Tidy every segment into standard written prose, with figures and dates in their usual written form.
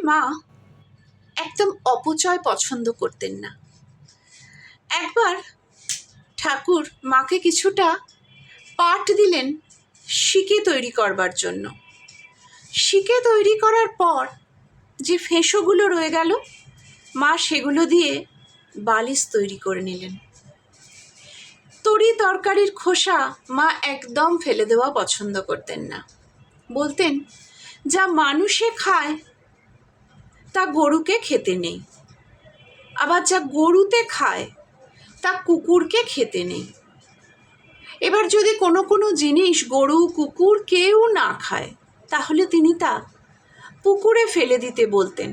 মা একদম অপচয় পছন্দ করতেন না। একবার ঠাকুর মাকে কিছুটা পাট দিলেন শিকে তৈরি করবার জন্য। শিকে তৈরি করার পর যে ফেঁসোগুলো রয়ে গেল, মা সেগুলো দিয়ে বালিশ তৈরি করে নিলেন। তরি তরকারির খোসা মা একদম ফেলে দেওয়া পছন্দ করতেন না। বলতেন, যা মানুষে খায় তা গরুকে খেতে নেই, আবার যা গরুতে খায় তা কুকুরকে খেতে নেই। এবার যদি কোনো জিনিস গরু কুকুর কেউ না খায়, তাহলে তিনি তা পুকুরে ফেলে দিতে বলতেন।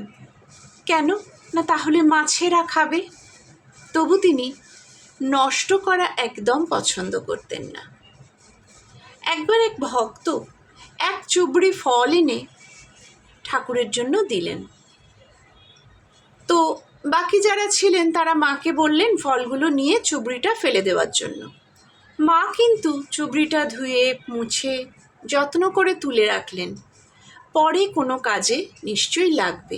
কেন না, তাহলে মাছেরা খাবে। তবু তিনি নষ্ট করা একদম পছন্দ করতেন না। একবার এক ভক্ত এক চুবড়ি ফল এনে ঠাকুরের জন্য দিলেন। তো বাকি যারা ছিলেন তারা মাকে বললেন ফলগুলো নিয়ে চুবড়িটা ফেলে দেওয়ার জন্য। মা কিন্তু চুবড়িটা ধুয়ে মুছে যত্ন করে তুলে রাখলেন, পরে কোনো কাজে নিশ্চয়ই লাগবে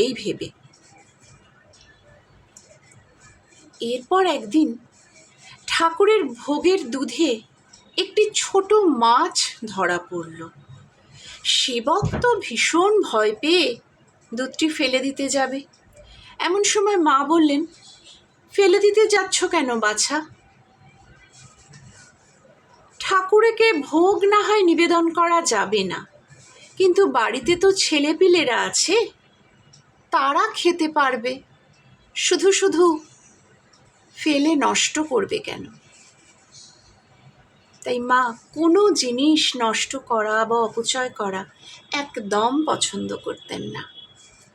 এই ভেবে। এরপর একদিন ঠাকুরের ভোগের দুধে একটি ছোট মাছ ধরা পড়ল। সেবক তো ভীষণ ভয় পেয়ে দুধটি ফেলে দিতে যাবে। এমন সময় মা বললেন, ফেলে দিতে যাচ্ছ কেন বাছা? ঠাকুরকে ভোগ না হয় নিবেদন করা যাবে না, কিন্তু বাড়িতে তো ছেলেপিলেরা আছে, তারা খেতে পারবে, শুধু শুধু ফেলে নষ্ট করবে কেন? তাই মা কোনো জিনিস নষ্ট করা বা অপচয় করা একদম পছন্দ করতেন না।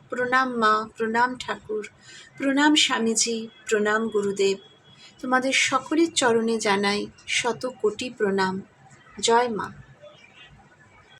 প্রণাম মা, প্রণাম ঠাকুর, প্রণাম স্বামীজি, প্রণাম গুরুদেব। তোমাদের সকলের চরণে জানাই শত কোটি প্রণাম। জয় মা।